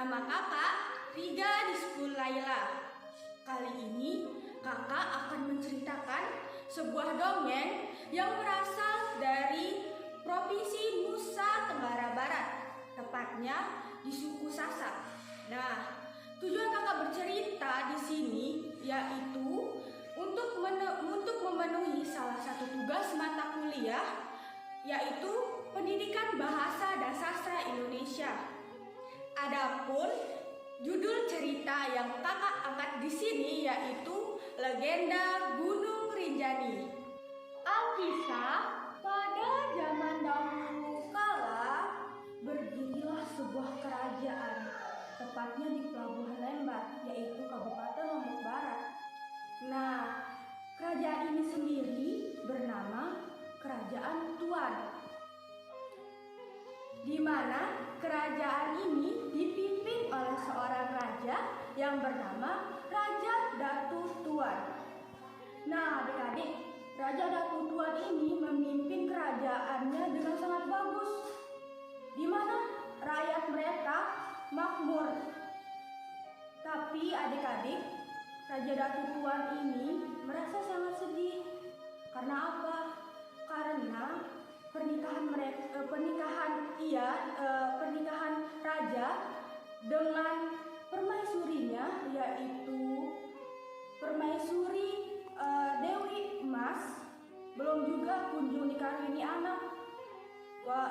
Nama kakak Riga Dispul Laila. Kali ini kakak akan menceritakan sebuah dongeng yang berasal dari Provinsi Nusa Tenggara Barat, tepatnya di suku Sasak. Nah, tujuan kakak bercerita di sini yaitu untuk memenuhi salah satu tugas mata kuliah, yaitu Pendidikan Bahasa dan Sastra Indonesia. Adapun judul cerita yang kakak angkat di sini yaitu Legenda Gunung Rinjani. Alkisah, pada zaman dahulu kala berdirilah sebuah kerajaan, tepatnya di Pelabuhan Lembar, yaitu Kabupaten Lombok Barat. Nah, kerajaan ini sendiri bernama Kerajaan Tuan, di mana kerajaan ini dipimpin oleh seorang raja yang bernama Raja Datu Tuan. Nah, adik-adik, Raja Datu Tuan ini memimpin kerajaannya dengan sangat bagus, di mana rakyat mereka makmur. Tapi adik-adik, Raja Datu Tuan ini merasa sangat sedih. Karena apa? Karena pernikahan raja dengan permaisurinya, yaitu permaisuri Dewi Emas, belum juga kunjung dikaruniai anak.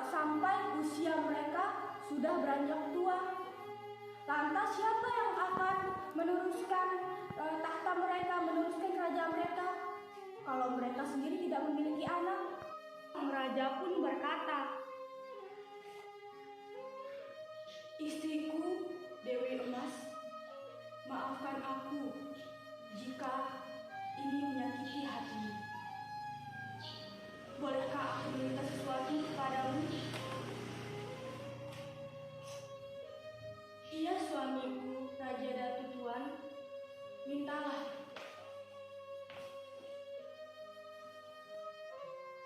Sampai usia mereka sudah beranjak tua. Lantas siapa yang akan meneruskan tahta mereka, meneruskan kerajaan mereka, kalau mereka sendiri tidak memiliki anak? Raja pun berkata, "Istriku Dewi Emas, maafkan aku jika ini menyakiti hatimu. Bolehkah aku meminta sesuatu kepadamu?" "Iya suamiku, Raja Datu Tuan, mintalah."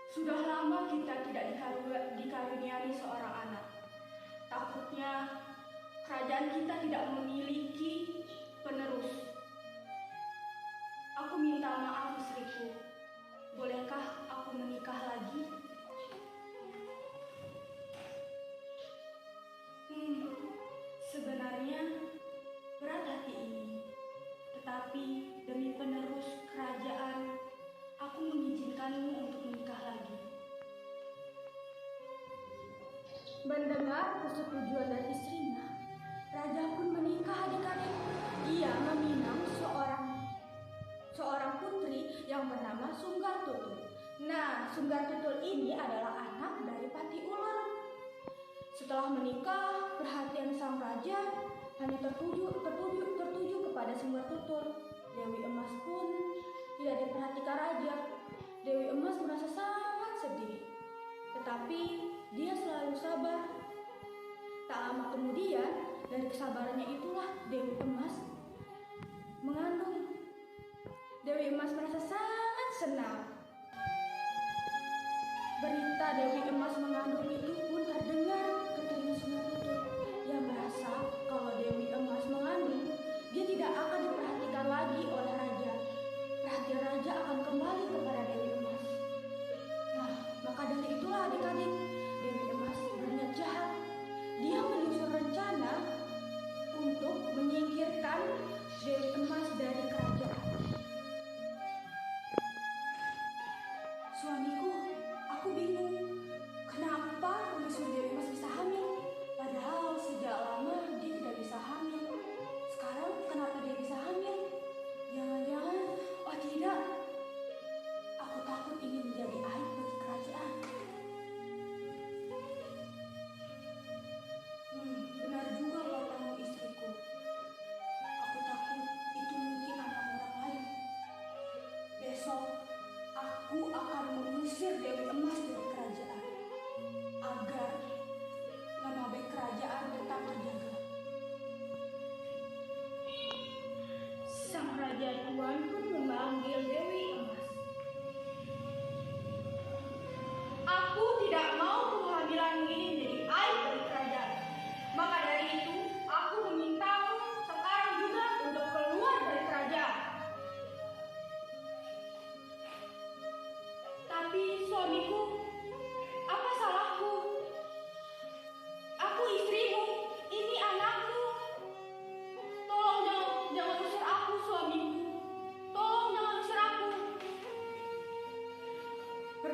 "Sudah lama kita tidak dikaruniai seorang anak. Takutnya kerajaan kita tidak memiliki penerus. Aku minta maaf istriku. Bolehkah aku menikah lagi?" Sebenarnya berat hati ini, tetapi demi penerus kerajaan, aku mengizinkanmu untuk menikah lagi. Mendengar persetujuan dari istrinya, raja pun menikah adik-adik. Ia meminang seorang putri yang bernama Sunggar Tutul. Nah, Sunggar Tutul ini adalah anak dari Pati Ular. Setelah menikah, perhatian sang raja hanya tertuju kepada Sunggar Tutul. Dewi Emas pun tidak diperhatikan raja. Dewi Emas merasa sangat sedih, tetapi dia selalu sabar. Tak lama kemudian, dari kesabarannya itulah Dewi Emas mengandung. Dewi Emas merasa sangat senang. Berita Dewi Emas mengandung itu pun terdengar ke telinga Sunggar Tutul. Ia merasa kalau Dewi Emas mengandung, dia tidak akan diperhatikan lagi oleh raja. Perhatian raja akan kembali kepada Dewi Emas. Nah, maka dari itulah adik-adik, Dewi Emas berniat jahat. Dia menyusun rencana untuk menyingkirkan Dewi Emas dari kerajaan. "Suamiku, aku bingung. Kenapa permaisuri Dewi Emas bisa hamil? Padahal sejak lama dia tidak bisa hamil. Sekarang kenapa dia bisa hamil? Jangan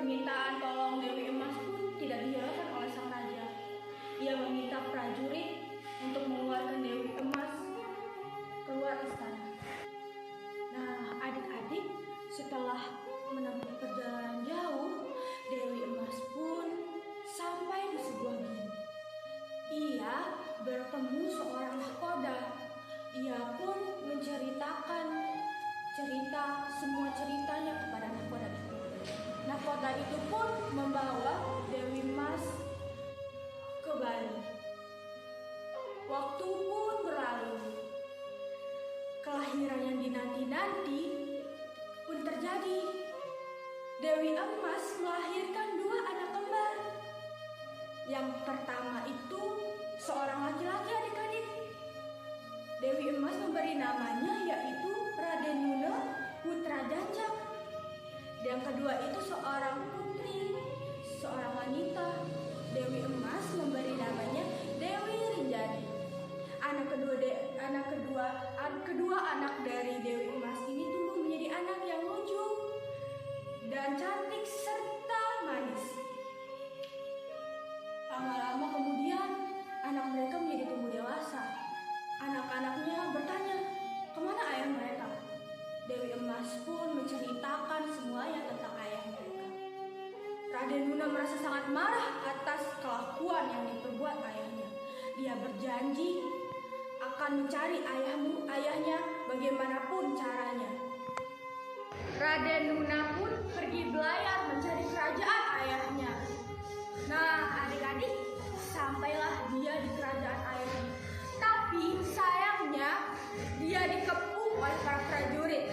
Permintaan tolong Dewi Emas pun tidak dihiraukan oleh sang raja. Ia meminta prajurit untuk mengeluarkan Dewi Emas keluar istana. Nah, adik-adik, setelah menempuh perjalanan jauh, Dewi Emas pun sampai di sebuah gili. Ia bertemu seorang nahkoda. Ia pun menceritakan semua ceritanya kepada nahkoda itu. Nahkoda itu pun membawa Dewi Emas ke Bali. Waktu pun berlalu. Kelahiran yang dinanti-nanti pun terjadi. Dewi Emas melahirkan 2 anak kembar. Yang pertama itu seorang laki-laki, adik-adik. Dewi Emas memberi namanya yaitu Raden Nuna Putra Janjang. Yang kedua itu seorang putri, seorang wanita. Dewi Emas memberi namanya Dewi Rinjani. Kedua anak dari Dewi Emas ini tumbuh menjadi anak yang lucu dan cantik serta manis. Lama-lama kemudian anak mereka menjadi tumbuh dewasa. Anak-anaknya bertanya, kemana ayah mereka? Dewi Emas pun menceritakan semuanya tentang ayah mereka. Raden Nuna merasa sangat marah atas kelakuan yang diperbuat ayahnya. Dia berjanji akan mencari ayahnya bagaimanapun caranya. Raden Nuna pun pergi belayar mencari kerajaan ayahnya. Nah, adik-adik, sampailah dia di kerajaan ayahnya. Tapi sayangnya dia dikepung oleh para prajurit.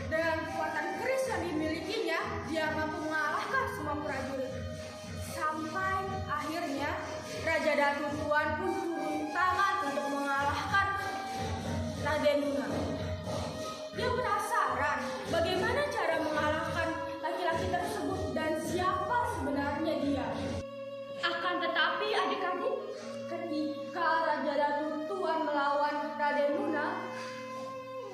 Dengan kekuatan keris yang dimilikinya, dia mampu mengalahkan semua prajurit. Sampai akhirnya Raja Datu Tuan pun turun tangan untuk mengalahkan Raden Nuna. Dia penasaran bagaimana cara mengalahkan laki-laki tersebut dan siapa sebenarnya dia. Akan tetapi adik-adik, ketika Raja Datu Tuan melawan Raden Nuna,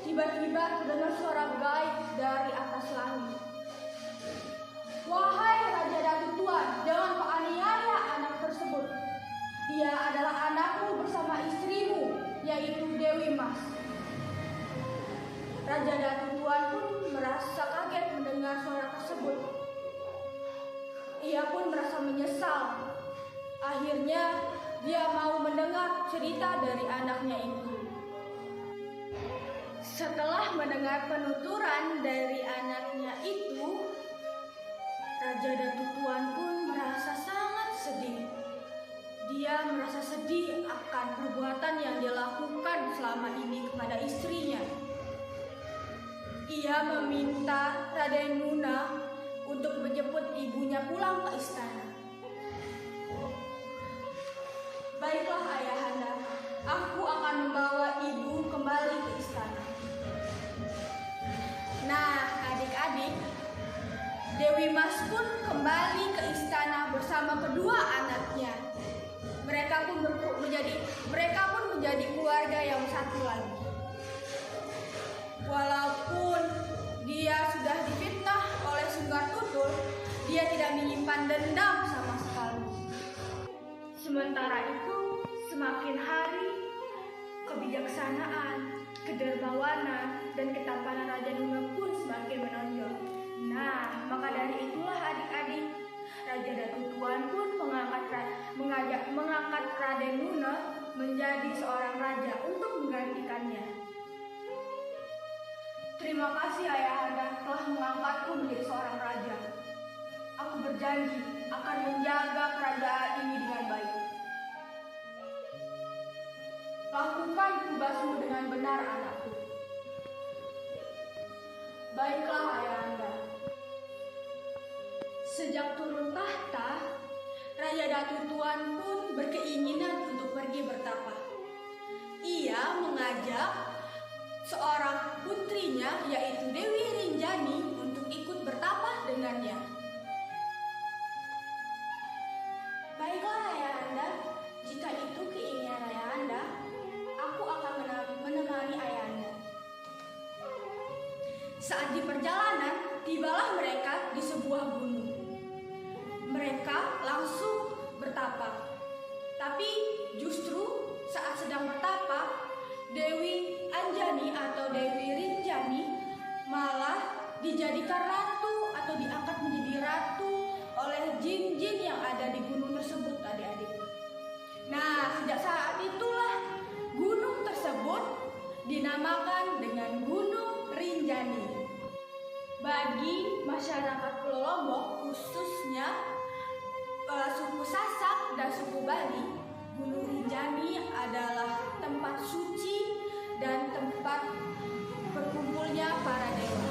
tiba-tiba terdengar suara gaib dari atas langit. Wahai Raja Datu Tuan, jangan kau aniaya anak tersebut. Dia adalah anakmu bersama istrimu, yaitu Dewi Emas. Raja Datu Tuan pun merasa kaget mendengar suara tersebut. Ia pun merasa menyesal. Akhirnya dia mau mendengar cerita dari anaknya itu. Setelah mendengar penuturan dari anaknya itu, Raja Datu Tuan pun merasa sangat sedih. Dia merasa sedih akan perbuatan yang dia lakukan selama ini kepada istrinya. Ia meminta Raden Nuna untuk menjemput ibunya pulang ke istana. Baiklah ayahanda, aku akan membawa ibu kembali ke istana. Nah, adik-adik, Dewi Emas pun kembali ke istana bersama kedua anaknya. Mereka pun menjadi keluarga yang satu lagi. Walaupun dia sudah difitnah oleh Sunggar Tutul, dia tidak menyimpan dendam sama sekali. Sementara itu, semakin hari, kebijaksanaan, kedermawanan, dan ketampanan Raja Nuna pun semakin menonjol. Nah, maka dari itulah adik-adik, Raja Datu Tuan pun mengangkat Raden Nuna menjadi seorang raja untuk menggantikannya. Terima kasih ayahanda telah mengangkatku menjadi seorang raja. Aku berjanji akan menjaga kerajaan ini dengan baik. Lakukan tugasmu dengan benar, anakku. Baiklah ayahanda. Sejak turun tahta, Raja Datu Tuan pun berkeinginan untuk pergi bertapa. Ia mengajak seorang putrinya yaitu Dewi Rinjani untuk ikut bertapa dengannya. Baiklah ayahanda, jika itu keinginan ayahanda, aku akan menemani ayahanda. Saat di perjalanan, tibalah mereka di sebuah gunung. mereka langsung bertapa. Tapi justru saat sedang bertapa, Dewi Anjani atau Dewi Rinjani malah dijadikan ratu atau diangkat menjadi ratu oleh jin-jin yang ada di gunung tersebut, adik-adik. Nah, sejak saat itulah gunung tersebut dinamakan dengan Gunung Rinjani. Bagi masyarakat Pulau Lombok, khususnya suku Sasak dan suku Bali, Gunung Rinjani adalah tempat suci dan tempat berkumpulnya para dewa.